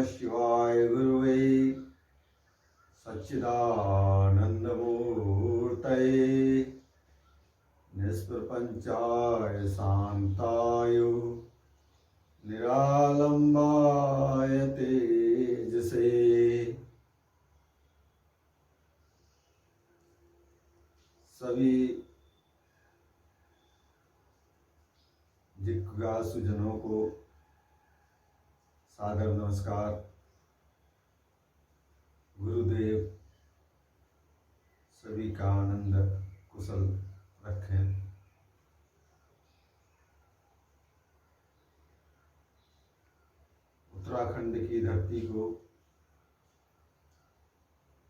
नमः शिवाय गुरुवे सच्चिदानन्दमूर्तये निष्प्रपञ्चाय शान्ताय निरालम्बाय तेजसे। सभी जिज्ञासुजनों को सादर नमस्कार। गुरुदेव सभी का आनंद कुशल रखें। उत्तराखंड की धरती को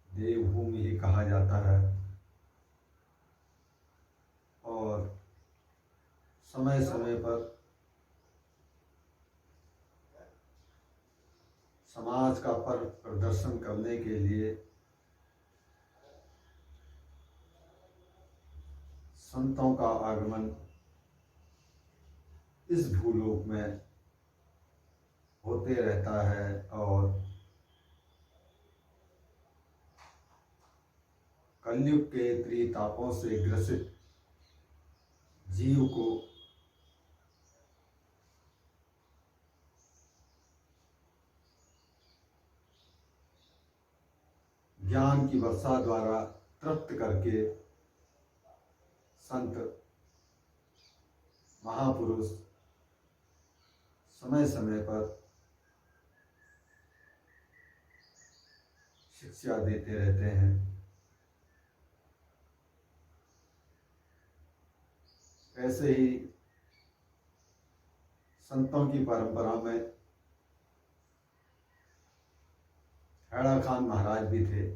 देवभूमि ही कहा जाता है और समय समय पर समाज का प्रदर्शन करने के लिए संतों का आगमन इस भूलोक में होते रहता है और कलयुग के त्रितापों से ग्रसित जीव को ज्ञान की वर्षा द्वारा तृप्त करके संत महापुरुष समय समय पर शिक्षा देते रहते हैं। ऐसे ही संतों की परंपरा में हैड़ा खान महाराज भी थे।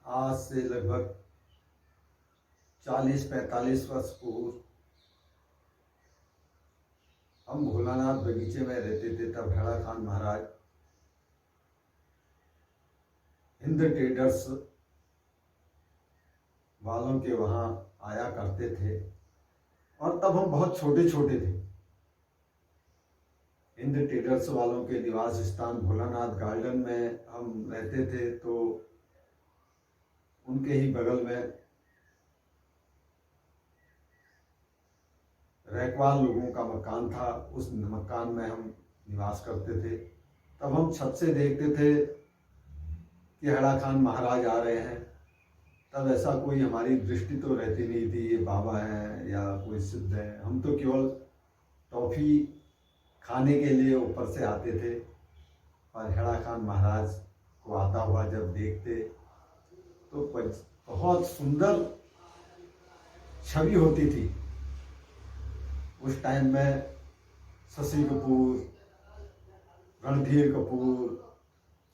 आज से लगभग 40-45 वर्ष पूर्व हम भोलानाथ बगीचे में रहते थे। तब हैड़ा खान महाराज हिंद ट्रेडर्स वालों के वहाँ आया करते थे और तब हम बहुत छोटे छोटे थे। हिंद ट्रेडर्स वालों के निवास स्थान भोलानाथ गार्डन में हम रहते थे, तो उनके ही बगल में रैकवाल लोगों का मकान था। उस मकान में हम निवास करते थे। तब हम छत से देखते थे कि हैड़ा खान महाराज आ रहे हैं। तब ऐसा कोई हमारी दृष्टि तो रहती नहीं थी ये बाबा हैं या कोई सिद्ध है। हम तो केवल टॉफ़ी खाने के लिए ऊपर से आते थे और हैड़ा खान महाराज को आता हुआ जब देखते तो बहुत सुंदर छवि होती थी। उस टाइम में शशि कपूर, रणधीर कपूर,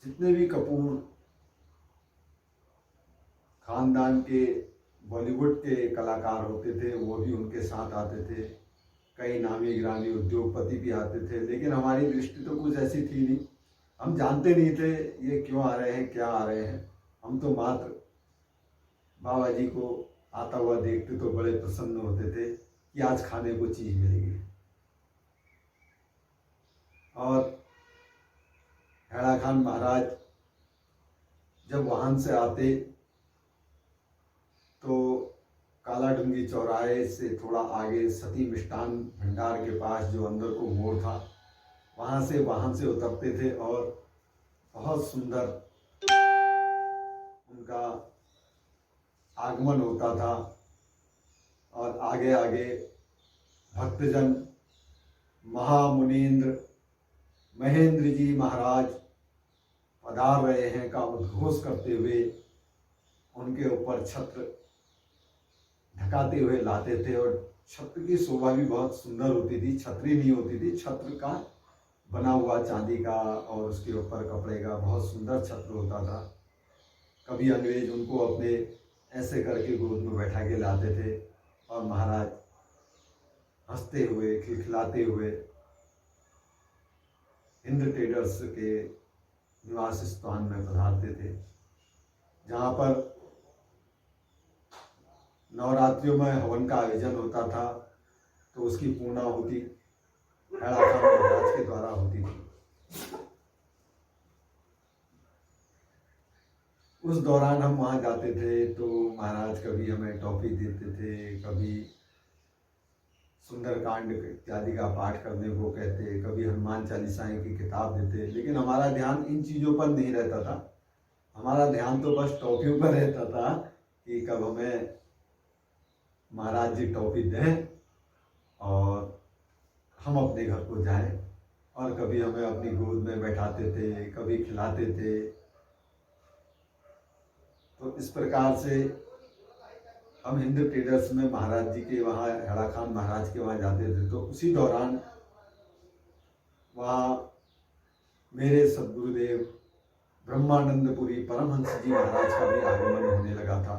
जितने भी कपूर खानदान के बॉलीवुड के कलाकार होते थे वो भी उनके साथ आते थे। कई नामी गिरामी उद्योगपति भी आते थे, लेकिन हमारी दृष्टि तो कुछ ऐसी थी नहीं। हम जानते नहीं थे ये क्यों आ रहे हैं, क्या आ रहे हैं। हम तो मात्र बाबा जी को आता हुआ देखते तो बड़े प्रसन्न होते थे कि आज खाने को चीज मिलेगी। और हैड़ा खान महाराज जब वाहन से आते तो काला डूंगी चौराहे से थोड़ा आगे सती मिष्ठान भंडार के पास जो अंदर को मोड़ था, वहां से वाहन से उतरते थे और बहुत सुंदर उनका आगमन होता था। और आगे आगे भक्तजन महामुनीन्द्र महेंद्र जी महाराज पधार रहे हैं का उद्घोष करते हुए उनके ऊपर छत्र ढकाते हुए लाते थे। और छत्र की शोभा भी बहुत सुंदर होती थी। छतरी नहीं होती थी, छत्र का बना हुआ चांदी का और उसके ऊपर कपड़े का बहुत सुंदर छत्र होता था। कभी अंग्रेज उनको अपने ऐसे करके गोद में बैठा के लाते थे और महाराज हंसते हुए खिलखिलाते हुए हिंद ट्रेडर्स के निवास स्थान में पधारते थे, जहाँ पर नवरात्रियों में हवन का आयोजन होता था। तो उसकी पूर्णाहुति हैड़ा खान महाराज के द्वारा होती थी। उस दौरान हम वहाँ जाते थे तो महाराज कभी हमें टॉफी देते थे, कभी सुंदरकांड इत्यादि का पाठ करने को कहते, कभी हनुमान चालीसाएं की किताब देते, लेकिन हमारा ध्यान इन चीज़ों पर नहीं रहता था। हमारा ध्यान तो बस टॉफियों पर रहता था कि कब हमें महाराज जी टॉफी दें और हम अपने घर को जाएं। और कभी हमें अपनी गोद में बैठाते थे, कभी खिलाते थे। तो इस प्रकार से हम हिंदू ट्रेडर्स में महाराज जी के वहाँ, हैड़ा खान महाराज के वहाँ जाते थे। तो उसी दौरान वहाँ मेरे सदगुरुदेव ब्रह्मानंदपुरी परमहंस जी महाराज का भी आगमन होने लगा था।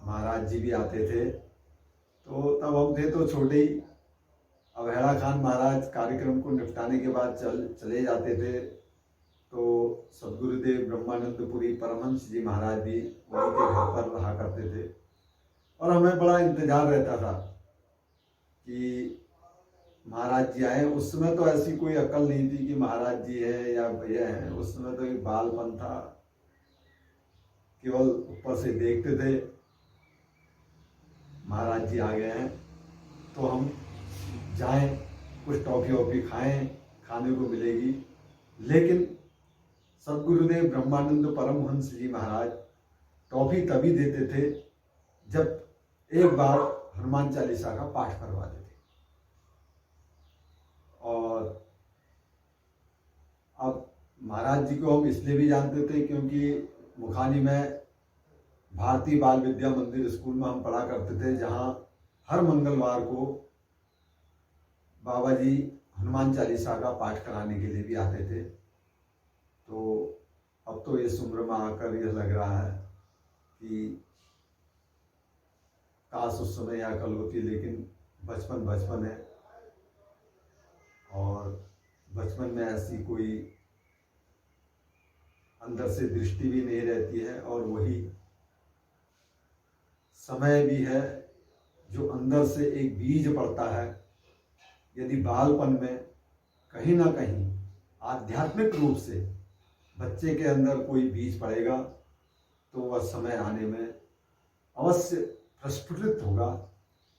महाराज जी भी आते थे। तो तब हम थे तो छोटे ही। अब हैड़ा खान महाराज कार्यक्रम को निपटाने के बाद चले जाते थे तो सदगुरुदेव ब्रह्मानंदपुरी परमहंस जी महाराज भी वहीं के घर पर रहा करते थे। और हमें बड़ा इंतजार रहता था कि महाराज जी आए। उस समय तो ऐसी कोई अक्ल नहीं थी कि महाराज जी है या भैया हैं। उस समय तो एक बालपन था, केवल ऊपर से देखते थे महाराज जी आ गए हैं तो हम जाएं, कुछ टॉफी वॉफी खाएं, खाने को मिलेगी। लेकिन सदगुरुदेव ब्रह्मानंद परमहंस जी महाराज टॉफी तभी देते थे जब एक बार हनुमान चालीसा का पाठ करवा देते। और अब महाराज जी को हम इसलिए भी जानते थे क्योंकि मुखानी में भारतीय बाल विद्या मंदिर स्कूल में हम पढ़ा करते थे, जहाँ हर मंगलवार को बाबा जी हनुमान चालीसा का पाठ कराने के लिए भी आते थे। तो अब तो इस उम्र में आकर यह लग रहा है कि काश उस समय यह अकल होती, लेकिन बचपन बचपन है और बचपन में ऐसी कोई अंदर से दृष्टि भी नहीं रहती है। और वही समय भी है जो अंदर से एक बीज पड़ता है। यदि बालपन में कहीं ना कहीं आध्यात्मिक रूप से बच्चे के अंदर कोई बीज पड़ेगा तो वह समय आने में अवश्य प्रस्फुटित होगा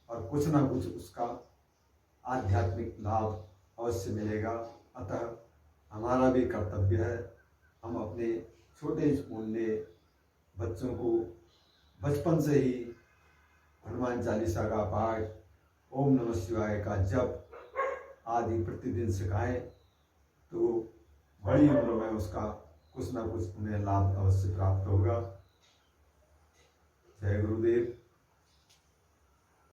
और कुछ ना कुछ उसका आध्यात्मिक लाभ अवश्य मिलेगा। अतः हमारा भी कर्तव्य है, हम अपने छोटे मुन्ने बच्चों को बचपन से ही हनुमान चालीसा का पाठ, ओम नमः शिवाय का जप आदि प्रतिदिन सिखाएं तो बड़ी उम्र में उसका कुछ ना कुछ उन्हें लाभ अवश्य प्राप्त होगा। जय गुरुदेव।